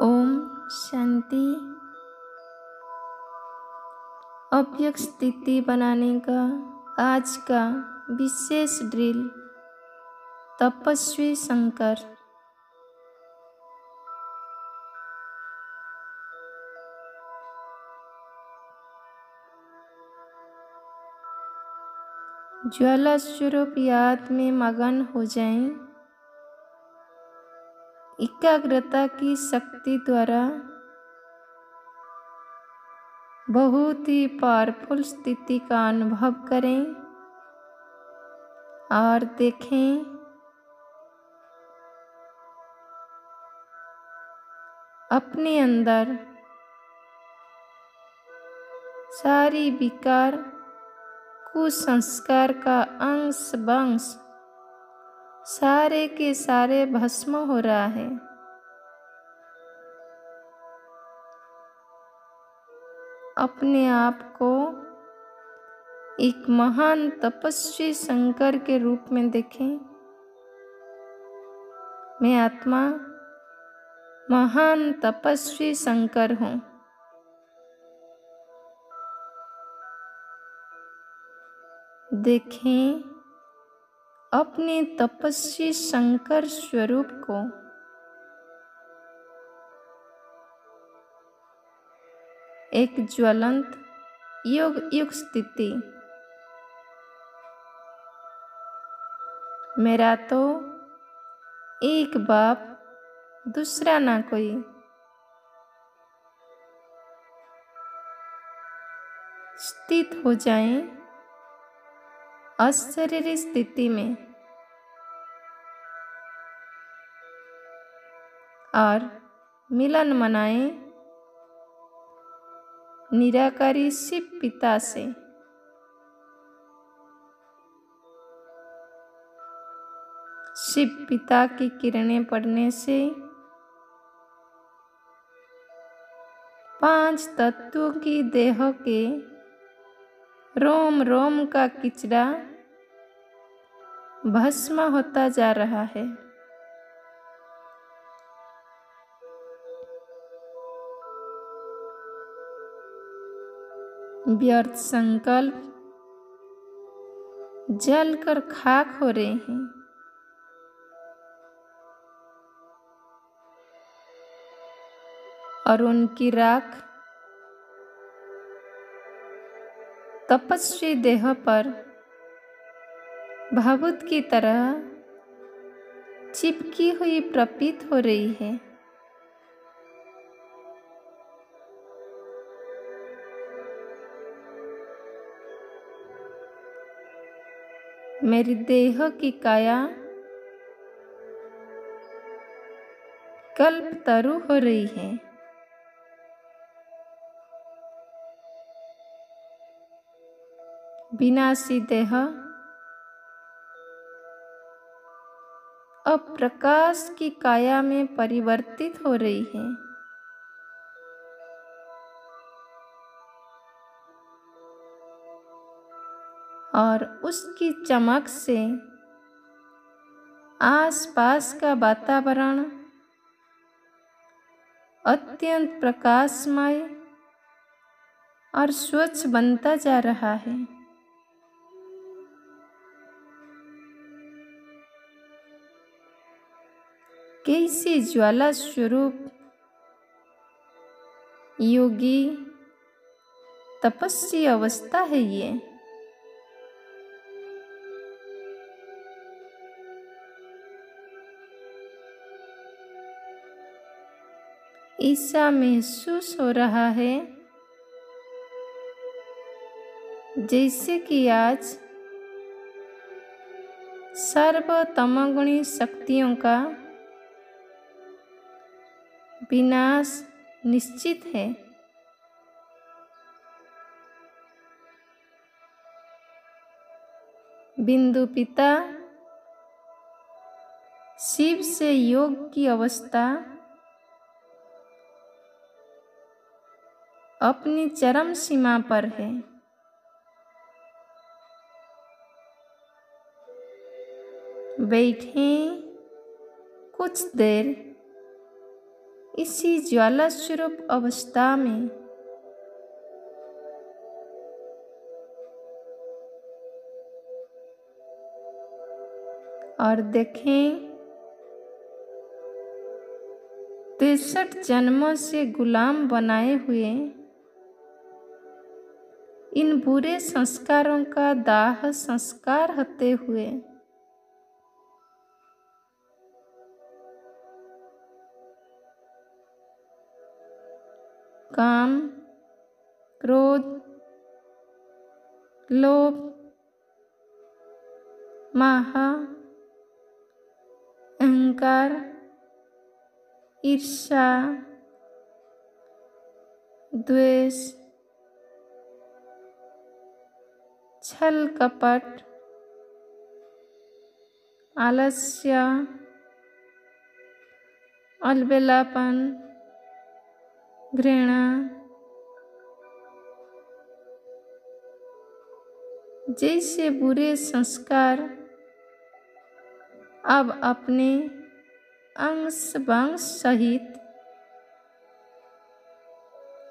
ओम शांति। अव्यक्त स्थिति बनाने का आज का विशेष ड्रिल। तपस्वी शंकर। ज्वाला स्वरूप याद में मगन हो जाएं। एकाग्रता की शक्ति द्वारा बहुत ही पावरफुल स्थिति का अनुभव करें और देखें अपने अंदर सारी विकार कुसंस्कार का अंश वंश सारे के सारे भस्म हो रहा है। अपने आप को एक महान तपस्वी शंकर के रूप में देखें। मैं आत्मा महान तपस्वी शंकर हूँ। देखें अपने तपस्वी शंकर स्वरूप को। एक ज्वलंत योग युग स्थिति। मेरा तो एक बाप दूसरा ना कोई। स्थित हो जाएं अशरीरी स्थिति में और मिलन मनाएं निराकारी शिव पिता से। शिव पिता की किरणें पड़ने से 5 तत्वों की देह के रोम रोम का किचड़ा भस्म होता जा रहा है। व्यर्थ संकल्प जलकर खाक हो रहे हैं। और उनकी राख तपस्वी देह पर भावुत की तरह चिपकी हुई प्रतीत हो रही है। मेरी देह की काया कल्प तरु हो रही है। विनाशी देह अब प्रकाश की काया में परिवर्तित हो रही है। और उसकी चमक से आसपास का वातावरण अत्यंत प्रकाशमय और स्वच्छ बनता जा रहा है। कैसी ज्वाला स्वरूप योगी तपस्वी अवस्था है ये। ऐसा महसूस हो रहा है जैसे कि आज सर्वतमगुणी शक्तियों का विनाश निश्चित है। बिंदु पिता शिव से योग की अवस्था अपनी चरम सीमा पर है। बैठें कुछ देर इसी ज्वाला स्वरूप अवस्था में और देखें 63 जन्मों से गुलाम बनाए हुए इन बुरे संस्कारों का दाह संस्कार होते हुए काम, क्रोध, लोभ, माह, अहंकार, ईर्ष्या, द्वेष, छल कपट, आलस्य, अलबेलापन, घृणा जैसे बुरे संस्कार अब अपने अंश वंश सहित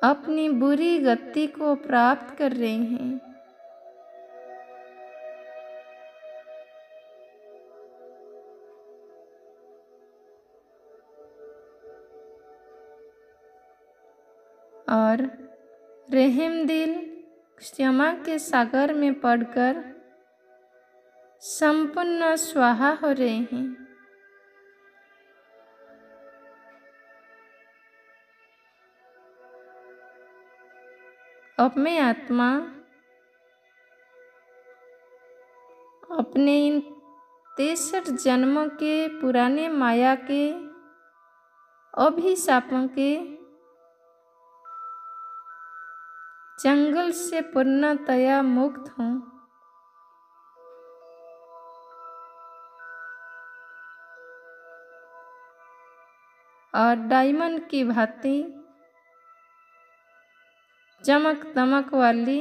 अपनी बुरी गति को प्राप्त कर रहे हैं। और रहम दिल क्षमा के सागर में पड़कर संपूर्ण स्वाहा हो रहे हैं। अब मैं आत्मा अपने इन 63 जन्मों के पुराने माया के अभिशापों के जंगल से पूर्णतया मुक्त हूँ। और डायमंड की भांति चमक दमक वाली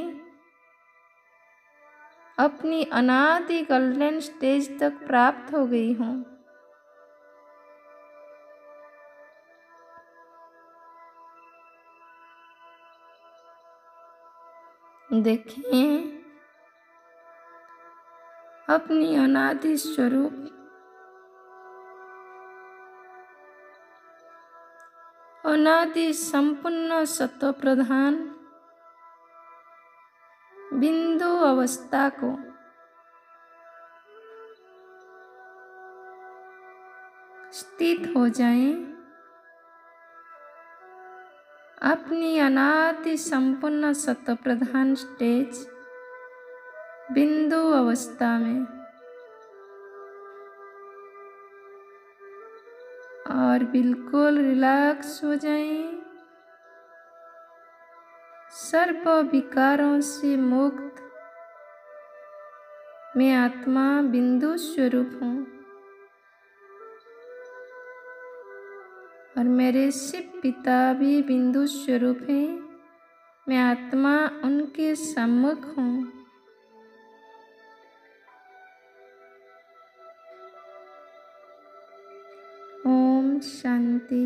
अपनी अनादि गोल्डन स्टेज तक प्राप्त हो गई हूँ। देखें अपनी अनादि स्वरूप अनादि संपूर्ण सत्व प्रधान बिंदु अवस्था को स्थित हो जाएं। अपनी अनादि संपूर्ण सत्व प्रधान स्टेज बिंदु अवस्था में और बिल्कुल रिलैक्स हो जाएं। सर्व विकारों से मुक्त मैं आत्मा बिंदु स्वरूप हूँ और मेरे शिव पिता भी बिंदु स्वरूप हैं। मैं आत्मा उनके सम्मुख हूँ। ओम शांति।